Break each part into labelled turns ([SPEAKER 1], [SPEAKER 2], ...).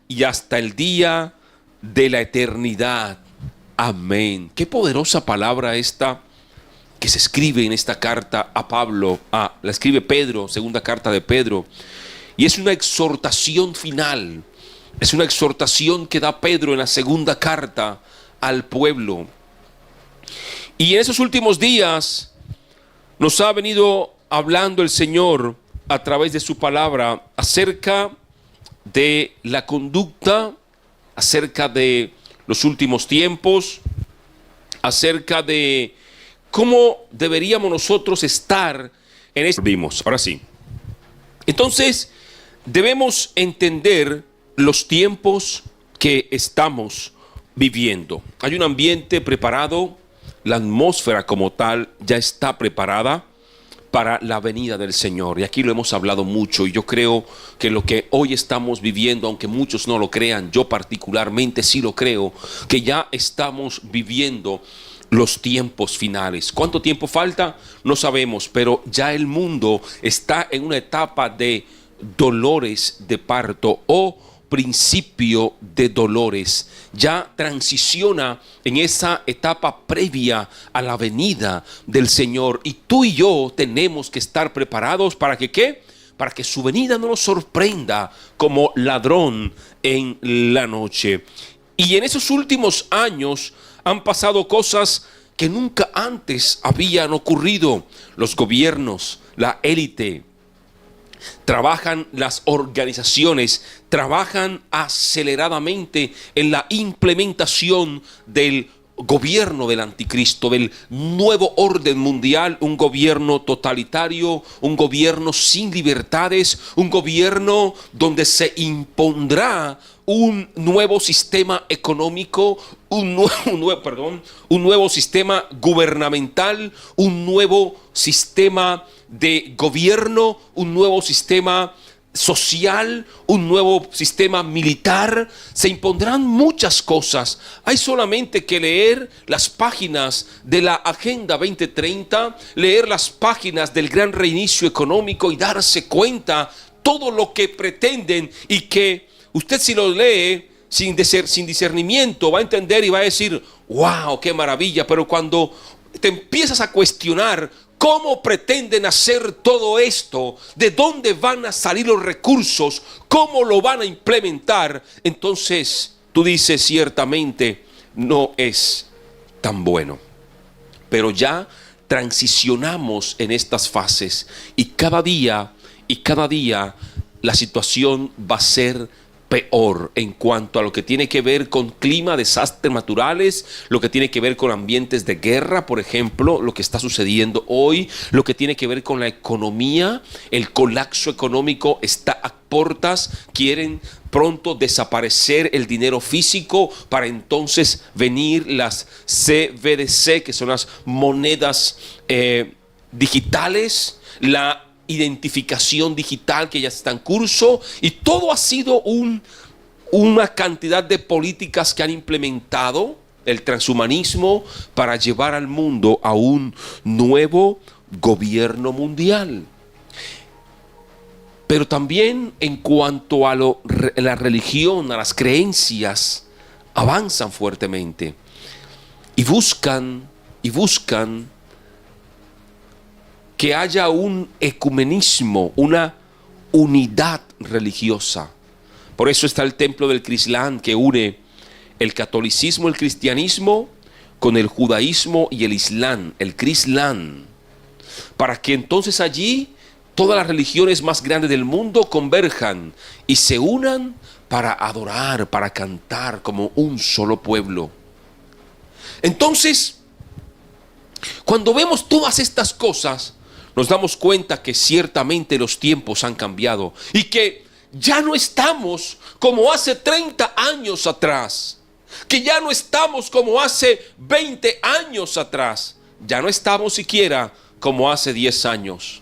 [SPEAKER 1] y hasta el día de la eternidad. Amén. Qué poderosa palabra esta que se escribe en esta carta a Pablo. La escribe Pedro, segunda carta de Pedro. Y es una exhortación final. Es una exhortación que da Pedro en la segunda carta al pueblo. Y en esos últimos días nos ha venido hablando el Señor a través de su palabra acerca de la conducta, acerca de los últimos tiempos, acerca de cómo deberíamos nosotros estar en este. Vimos, ahora sí. Entonces, debemos entender los tiempos que estamos viviendo. Hay un ambiente preparado, la atmósfera como tal ya está preparada para la venida del Señor. Y aquí lo hemos hablado mucho, y yo creo que lo que hoy estamos viviendo, aunque muchos no lo crean, yo particularmente sí lo creo, que ya estamos viviendo los tiempos finales. ¿Cuánto tiempo falta? No sabemos, pero ya el mundo está en una etapa de dolores de parto o principio de dolores. Ya transiciona en esa etapa previa a la venida del Señor, y tú y yo tenemos que estar preparados para que ¿qué? Para que su venida no nos sorprenda como ladrón en la noche. Y en esos últimos años han pasado cosas que nunca antes habían ocurrido. Los gobiernos, la élite, trabajan, las organizaciones trabajan aceleradamente en la implementación del gobierno del anticristo, del nuevo orden mundial, un gobierno totalitario, un gobierno sin libertades, un gobierno donde se impondrá un nuevo sistema económico, un nuevo sistema gubernamental, un nuevo sistema de gobierno, un nuevo sistema social, un nuevo sistema militar. Se impondrán muchas cosas. Hay solamente que leer las páginas de la Agenda 2030, leer las páginas del Gran Reinicio Económico y darse cuenta todo lo que pretenden, y que usted, si lo lee sin discernimiento, va a entender y va a decir: wow, qué maravilla. Pero cuando te empiezas a cuestionar cómo pretenden hacer todo esto, de dónde van a salir los recursos, cómo lo van a implementar, entonces tú dices: ciertamente no es tan bueno. Pero ya transicionamos en estas fases, y cada día la situación va a ser peor en cuanto a lo que tiene que ver con clima, desastres naturales, lo que tiene que ver con ambientes de guerra, por ejemplo, lo que está sucediendo hoy, lo que tiene que ver con la economía. El colapso económico está a puertas. Quieren pronto desaparecer el dinero físico para entonces venir las CBDC, que son las monedas digitales, la identificación digital que ya está en curso, y todo ha sido una cantidad de políticas que han implementado el transhumanismo para llevar al mundo a un nuevo gobierno mundial. Pero también en cuanto a la religión, a las creencias, avanzan fuertemente y buscan que haya un ecumenismo, una unidad religiosa. Por eso está el templo del Crislán, que une el catolicismo, el cristianismo con el judaísmo y el islam, el Crislán, para que entonces allí todas las religiones más grandes del mundo converjan y se unan para adorar, para cantar como un solo pueblo. Entonces, cuando vemos todas estas cosas, nos damos cuenta que ciertamente los tiempos han cambiado, y que ya no estamos como hace 30 años atrás, que ya no estamos como hace 20 años atrás, ya no estamos siquiera como hace 10 años.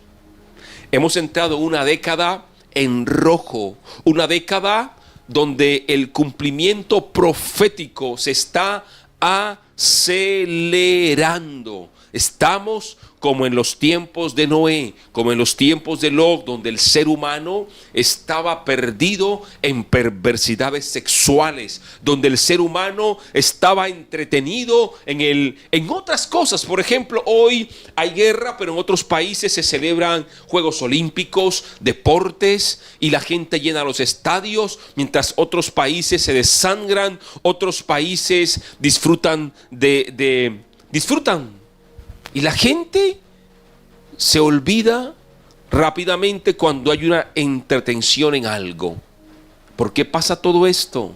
[SPEAKER 1] Hemos entrado en una década en rojo, una década donde el cumplimiento profético se está acelerando. Estamos como en los tiempos de Noé, como en los tiempos de Lot, donde el ser humano estaba perdido en perversidades sexuales, donde el ser humano estaba entretenido en otras cosas. Por ejemplo, hoy hay guerra, pero en otros países se celebran Juegos Olímpicos, deportes, y la gente llena los estadios, mientras otros países se desangran, otros países disfrutan disfrutan. Y la gente se olvida rápidamente cuando hay una entretención en algo. ¿Por qué pasa todo esto?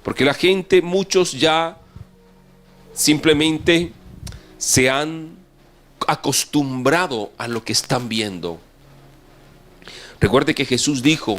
[SPEAKER 1] Porque la gente, muchos ya simplemente se han acostumbrado a lo que están viendo. Recuerde que Jesús dijo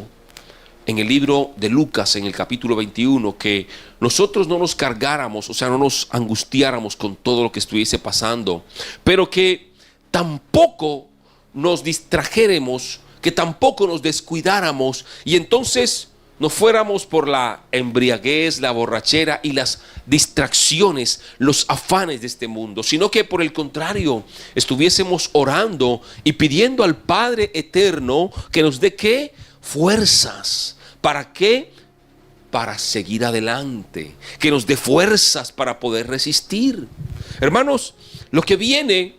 [SPEAKER 1] en el libro de Lucas, en el capítulo 21, que nosotros no nos cargáramos, o sea, no nos angustiáramos con todo lo que estuviese pasando, pero que tampoco nos distrajéramos, que tampoco nos descuidáramos y entonces no fuéramos por la embriaguez, la borrachera y las distracciones, los afanes de este mundo, sino que por el contrario, estuviésemos orando y pidiendo al Padre Eterno que nos dé ¿qué? Fuerzas. ¿Para qué? Para seguir adelante, que nos dé fuerzas para poder resistir. Hermanos, lo que viene,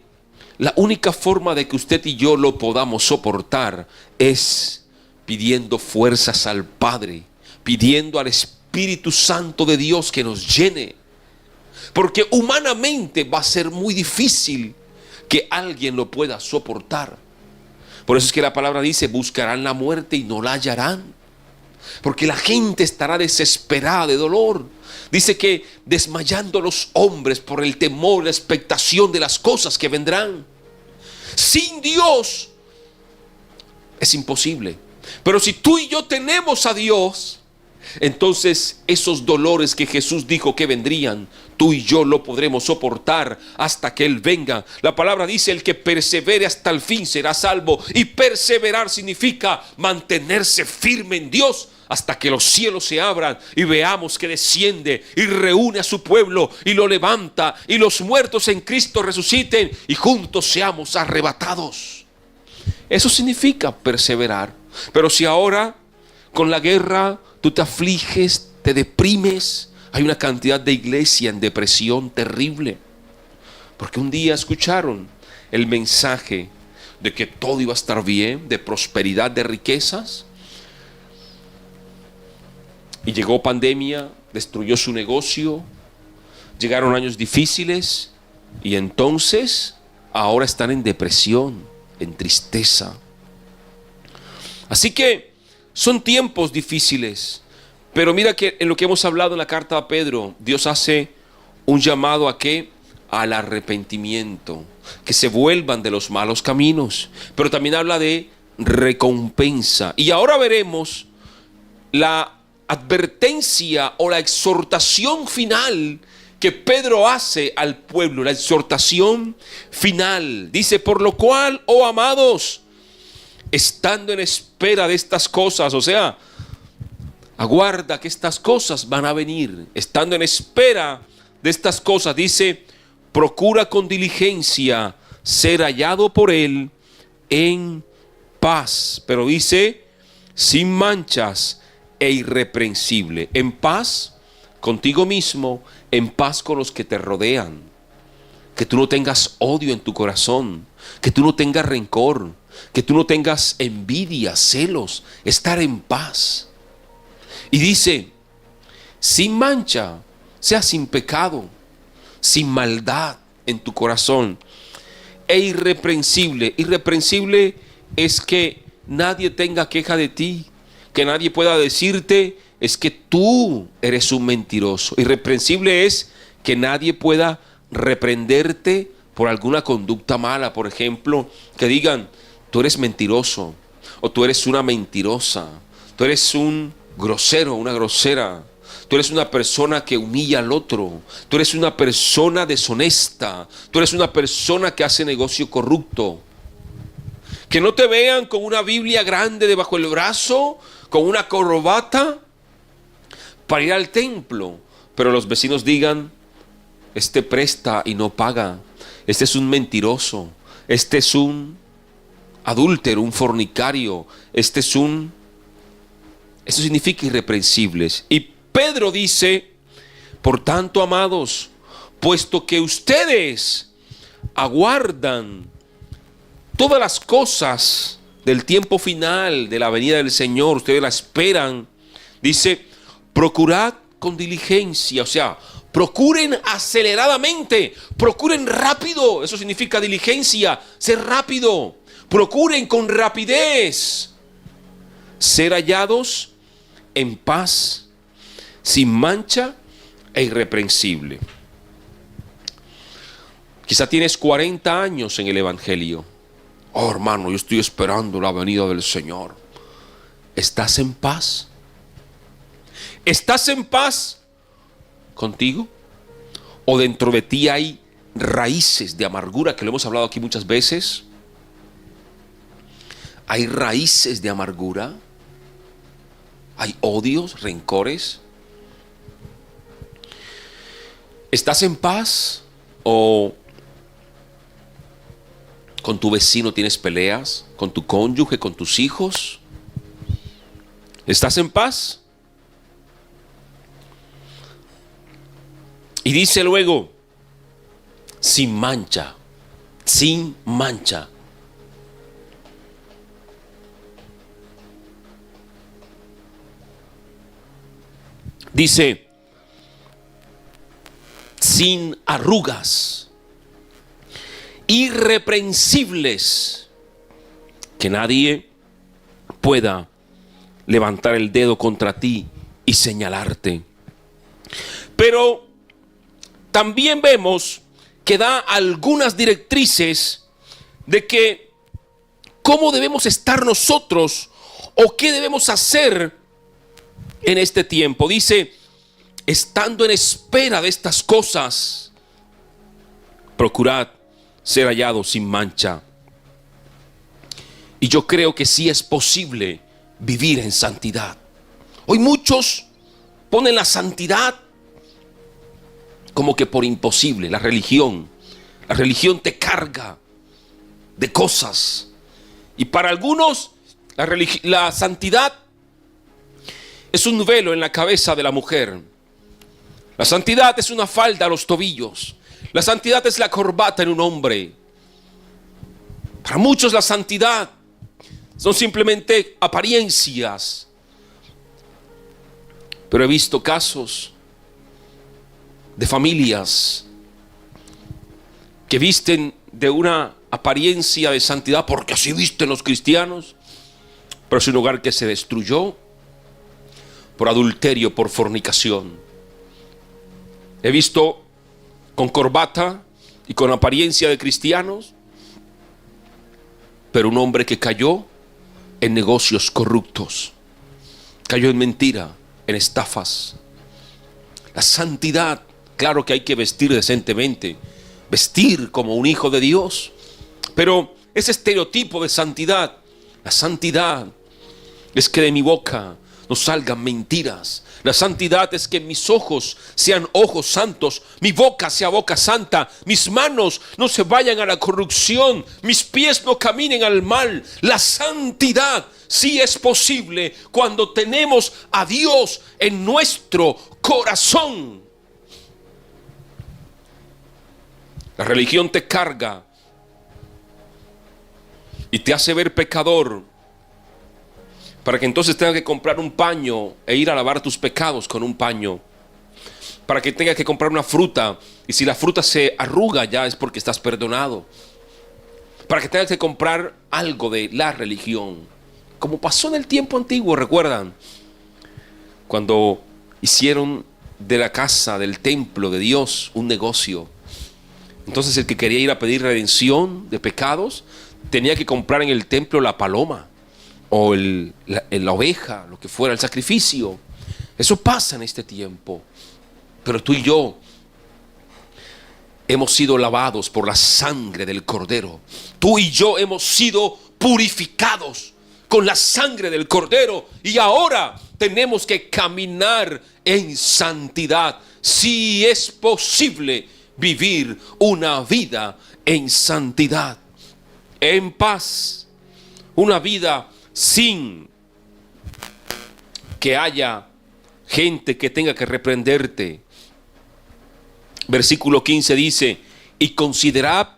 [SPEAKER 1] la única forma de que usted y yo lo podamos soportar es pidiendo fuerzas al Padre, pidiendo al Espíritu Santo de Dios que nos llene, porque humanamente va a ser muy difícil que alguien lo pueda soportar. Por eso es que la palabra dice: buscarán la muerte y no la hallarán, porque la gente estará desesperada de dolor. Dice que desmayando los hombres por el temor, la expectación de las cosas que vendrán. Sin Dios es imposible. Pero si tú y yo tenemos a Dios, entonces esos dolores que Jesús dijo que vendrían, tú y yo lo podremos soportar hasta que Él venga. La palabra dice: el que persevere hasta el fin será salvo. Y perseverar significa mantenerse firme en Dios hasta que los cielos se abran y veamos que desciende y reúne a su pueblo y lo levanta, y los muertos en Cristo resuciten y juntos seamos arrebatados. Eso significa perseverar. Pero si ahora con la guerra tú te afliges, te deprimes, hay una cantidad de iglesia en depresión terrible, porque un día escucharon el mensaje de que todo iba a estar bien, de prosperidad, de riquezas, y llegó pandemia, destruyó su negocio, llegaron años difíciles, y entonces ahora están en depresión, en tristeza. Así que son tiempos difíciles, pero mira que en lo que hemos hablado en la carta a Pedro, Dios hace un llamado a ¿qué? Al arrepentimiento, que se vuelvan de los malos caminos, pero también habla de recompensa. Y ahora veremos la advertencia o la exhortación final que Pedro hace al pueblo, la exhortación final. Dice: por lo cual, oh amados, estando en espera de estas cosas, o sea, aguarda que estas cosas van a venir. Estando en espera de estas cosas, dice: procura con diligencia ser hallado por Él en paz. Pero dice: sin manchas e irreprensible. En paz contigo mismo, en paz con los que te rodean. Que tú no tengas odio en tu corazón, que tú no tengas rencor, que tú no tengas envidia, celos, estar en paz. Y dice: sin mancha, sea sin pecado, sin maldad en tu corazón, e irreprensible. Irreprensible es que nadie tenga queja de ti, que nadie pueda decirte: es que tú eres un mentiroso. Irreprensible es que nadie pueda reprenderte por alguna conducta mala. Por ejemplo, que digan: tú eres mentiroso, o tú eres una mentirosa, tú eres un grosero, una grosera, tú eres una persona que humilla al otro, tú eres una persona deshonesta, tú eres una persona que hace negocio corrupto. Que no te vean con una Biblia grande debajo del brazo, con una corbata para ir al templo, pero los vecinos digan: este presta y no paga, este es un mentiroso, este es un adúltero, un fornicario, eso significa irreprensibles. Y Pedro dice, por tanto, amados, puesto que ustedes aguardan todas las cosas del tiempo final, de la venida del Señor, ustedes la esperan, dice, procurad con diligencia, o sea, procuren aceleradamente, procuren rápido, eso significa diligencia, ser rápido, procuren con rapidez ser hallados en paz, sin mancha e irreprensible. Quizá tienes 40 años en el Evangelio. Oh, hermano, yo estoy esperando la venida del Señor. ¿Estás en paz? ¿Estás en paz contigo? ¿O dentro de ti hay raíces de amargura, que lo hemos hablado aquí muchas veces? ¿Hay raíces de amargura? ¿Hay odios, rencores? ¿Estás en paz? ¿O con tu vecino tienes peleas? ¿Con tu cónyuge, con tus hijos? ¿Estás en paz? Y dice luego, sin mancha, sin mancha. Dice, sin arrugas, irreprensibles, que nadie pueda levantar el dedo contra ti y señalarte. Pero también vemos que da algunas directrices de que cómo debemos estar nosotros o qué debemos hacer en este tiempo. Dice, estando en espera de estas cosas, procurad ser hallados sin mancha. Y yo creo que sí es posible vivir en santidad. Hoy muchos ponen la santidad como que por imposible. La religión te carga de cosas. Y para algunos la santidad es un velo en la cabeza de la mujer. La santidad es una falda a los tobillos. La santidad es la corbata en un hombre. Para muchos la santidad son simplemente apariencias. Pero he visto casos de familias que visten de una apariencia de santidad porque así visten los cristianos, pero es un hogar que se destruyó por adulterio, por fornicación. He visto con corbata y con apariencia de cristianos, pero un hombre que cayó en negocios corruptos, cayó en mentira, en estafas. La santidad, claro que hay que vestir decentemente, vestir como un hijo de Dios, pero ese estereotipo de santidad, la santidad es que de mi boca no salgan mentiras. La santidad es que mis ojos sean ojos santos, mi boca sea boca santa, mis manos no se vayan a la corrupción, mis pies no caminen al mal. La santidad sí es posible cuando tenemos a Dios en nuestro corazón. La religión te carga y te hace ver pecador, para que entonces tengas que comprar un paño e ir a lavar tus pecados con un paño. Para que tengas que comprar una fruta, y si la fruta se arruga ya es porque estás perdonado. Para que tengas que comprar algo de la religión, como pasó en el tiempo antiguo, ¿recuerdan? Cuando hicieron de la casa, del templo de Dios, un negocio. Entonces el que quería ir a pedir redención de pecados tenía que comprar en el templo la paloma o la oveja, lo que fuera, el sacrificio. Eso pasa en este tiempo. Pero tú y yo hemos sido lavados por la sangre del Cordero. Tú y yo hemos sido purificados con la sangre del Cordero. Y ahora tenemos que caminar en santidad. Si es posible vivir una vida en santidad, en paz, una vida sin que haya gente que tenga que reprenderte. Versículo 15 dice: y considerad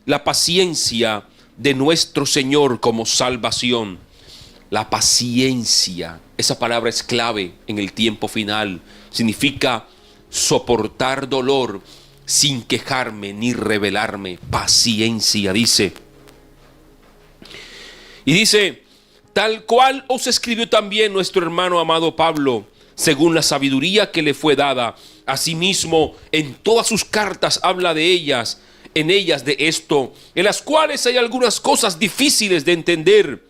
[SPEAKER 1] la paciencia de nuestro Señor como salvación. La paciencia, esa palabra es clave en el tiempo final. Significa soportar dolor sin quejarme ni rebelarme. Paciencia, dice. Y dice: tal cual os escribió también nuestro hermano amado Pablo, según la sabiduría que le fue dada. Asimismo, en todas sus cartas habla de ellas, en ellas de esto, en las cuales hay algunas cosas difíciles de entender,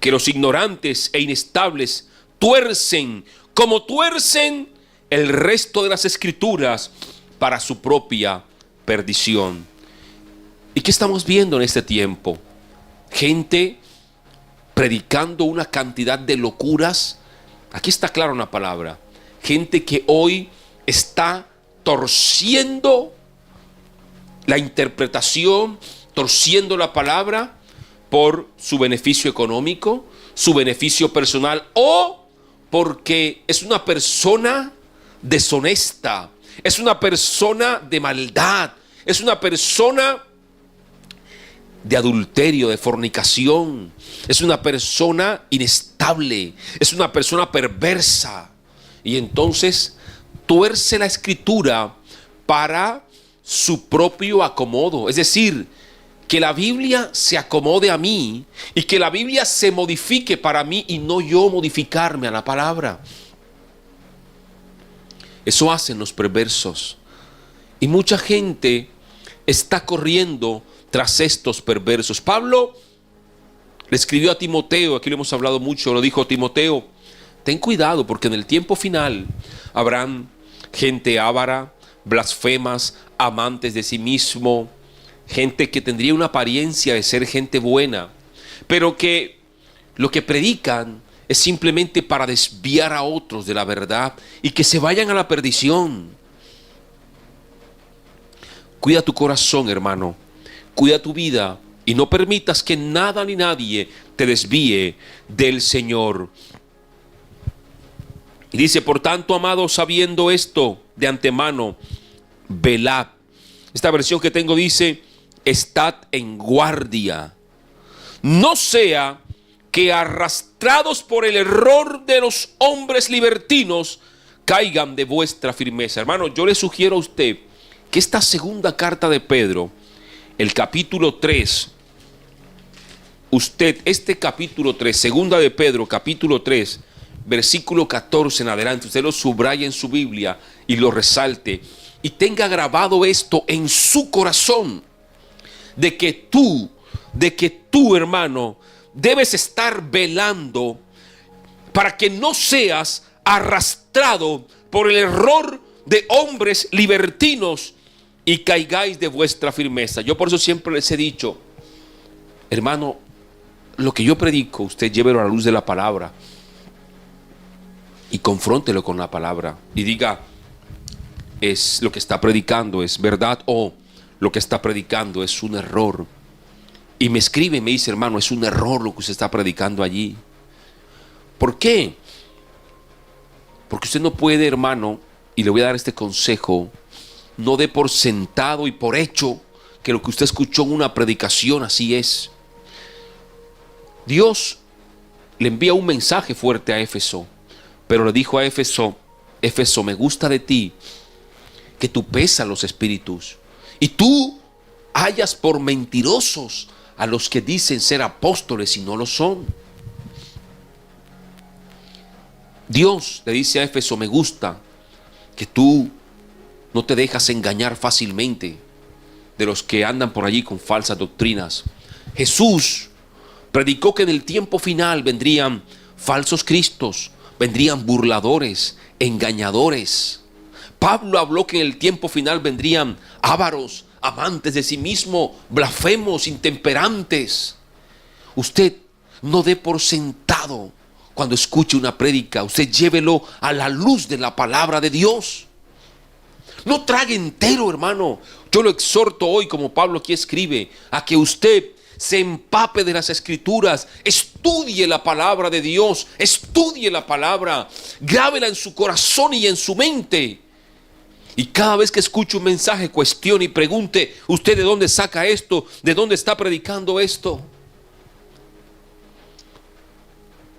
[SPEAKER 1] que los ignorantes e inestables tuercen, como tuercen el resto de las escrituras, para su propia perdición. ¿Y qué estamos viendo en este tiempo? Gente predicando una cantidad de locuras. Aquí está clara una palabra. Gente que hoy está torciendo la interpretación, torciendo la palabra por su beneficio económico, su beneficio personal, o porque es una persona deshonesta, es una persona de maldad, es una persona de adulterio, de fornicación, es una persona inestable, es una persona perversa. Y entonces tuerce la escritura para su propio acomodo. Es decir, que la Biblia se acomode a mí y que la Biblia se modifique para mí y no yo modificarme a la palabra. Eso hacen los perversos. Y mucha gente está corriendo tras estos perversos. Pablo le escribió a Timoteo, aquí lo hemos hablado mucho, lo dijo: Timoteo, ten cuidado, porque en el tiempo final habrán gente avara, blasfemas, amantes de sí mismo, gente que tendría una apariencia de ser gente buena, pero que lo que predican es simplemente para desviar a otros de la verdad y que se vayan a la perdición. Cuida tu corazón, hermano, cuida tu vida y no permitas que nada ni nadie te desvíe del Señor. Y dice: por tanto, amados, sabiendo esto de antemano, velad. Esta versión que tengo dice: estad en guardia. No sea que, arrastrados por el error de los hombres libertinos, caigan de vuestra firmeza. Hermano, yo le sugiero a usted que esta segunda carta de Pedro, el capítulo 3, este capítulo 3, segunda de Pedro, capítulo 3, versículo 14 en adelante, usted lo subraya en su Biblia y lo resalte y tenga grabado esto en su corazón, de que tú, hermano, debes estar velando para que no seas arrastrado por el error de hombres libertinos y caigáis de vuestra firmeza. Yo por eso siempre les he dicho, hermano, lo que yo predico, usted llévelo a la luz de la palabra y confróntelo con la palabra y diga: ¿es lo que está predicando es verdad o lo que está predicando es un error? Y me escribe y me dice: hermano, es un error lo que usted está predicando allí. ¿Por qué? Porque usted no puede, hermano, y le voy a dar este consejo: no dé por sentado y por hecho que lo que usted escuchó en una predicación así es. Dios le envía un mensaje fuerte a Éfeso, pero le dijo a Éfeso: Éfeso, me gusta de ti que tú pesas los espíritus y tú hallas por mentirosos a los que dicen ser apóstoles y no lo son. Dios le dice a Éfeso: me gusta que tú no te dejas engañar fácilmente de los que andan por allí con falsas doctrinas. Jesús predicó que en el tiempo final vendrían falsos cristos, vendrían burladores, engañadores. Pablo habló que en el tiempo final vendrían ávaros, amantes de sí mismo, blasfemos, intemperantes. Usted no dé por sentado cuando escuche una prédica, usted llévelo a la luz de la palabra de Dios. No trague entero, hermano. Yo lo exhorto hoy, como Pablo aquí escribe, a que usted se empape de las Escrituras, estudie la palabra de Dios, estudie la palabra, grábela en su corazón y en su mente. Y cada vez que escuche un mensaje, cuestione y pregunte: ¿usted de dónde saca esto? ¿De dónde está predicando esto?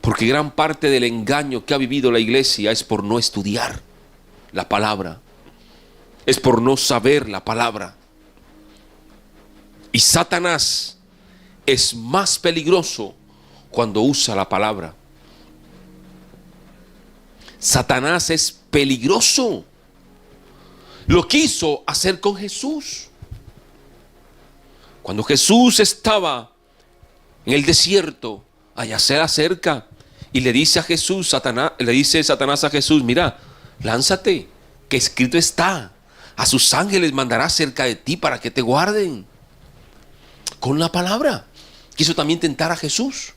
[SPEAKER 1] Porque gran parte del engaño que ha vivido la iglesia es por no estudiar la palabra, es por no saber la palabra. Y Satanás es más peligroso cuando usa la palabra. Satanás es peligroso. Lo quiso hacer con Jesús. Cuando Jesús estaba en el desierto, allá se le acerca y le dice a Jesús, le dice Satanás a Jesús: mira, lánzate, que escrito está, a sus ángeles mandará cerca de ti para que te guarden. Con la palabra quiso también tentar a Jesús.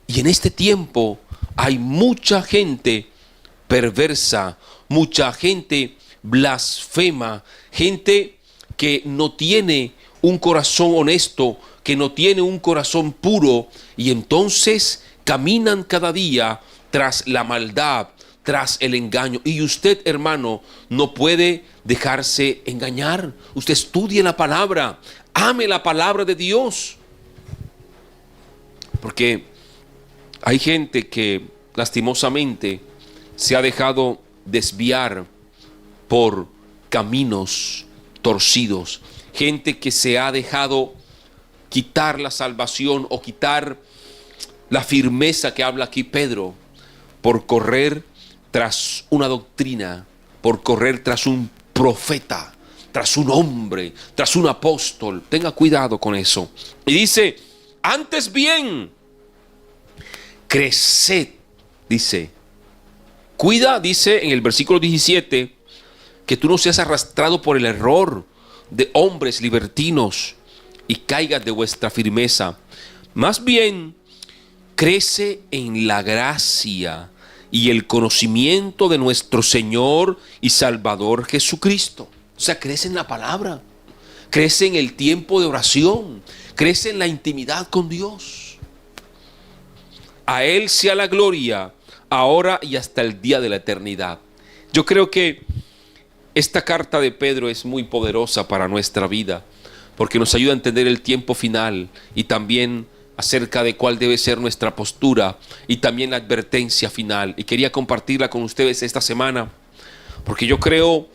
[SPEAKER 1] Y en este tiempo hay mucha gente perversa, mucha gente blasfema, gente que no tiene un corazón honesto, que no tiene un corazón puro, y entonces caminan cada día tras la maldad, tras el engaño. Y usted, hermano, no puede dejarse engañar. Usted estudie la palabra, ame la palabra de Dios, porque hay gente que lastimosamente se ha dejado desviar por caminos torcidos, gente que se ha dejado quitar la salvación o quitar la firmeza que habla aquí Pedro, por correr tras una doctrina, por correr tras un profeta, tras un hombre, tras un apóstol. Tenga cuidado con eso. Y dice: antes bien, creced, dice. Cuida, dice en el versículo 17, que tú no seas arrastrado por el error de hombres libertinos y caigas de vuestra firmeza. Más bien, crece en la gracia y el conocimiento de nuestro Señor y Salvador Jesucristo. O sea, crece en la palabra, crece en el tiempo de oración, crece en la intimidad con Dios. A Él sea la gloria, ahora y hasta el día de la eternidad. Yo creo que esta carta de Pedro es muy poderosa para nuestra vida, porque nos ayuda a entender el tiempo final y también acerca de cuál debe ser nuestra postura y también la advertencia final. Y quería compartirla con ustedes esta semana, porque yo creo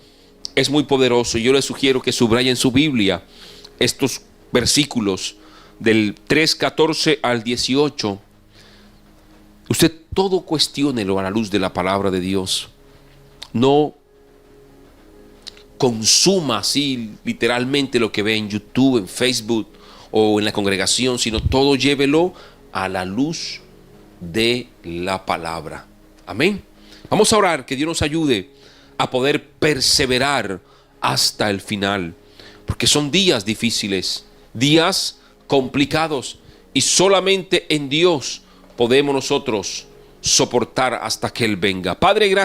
[SPEAKER 1] es muy poderoso. Y yo les sugiero que subrayen su Biblia estos versículos del 3:14 al 18. Usted todo cuestiónelo a la luz de la palabra de Dios. No consuma así literalmente lo que ve en YouTube, en Facebook o en la congregación, sino todo llévelo a la luz de la palabra. Amén. Vamos a orar, que Dios nos ayude a poder perseverar hasta el final, porque son días difíciles, días complicados, y solamente en Dios podemos nosotros soportar hasta que Él venga. Padre, gracias.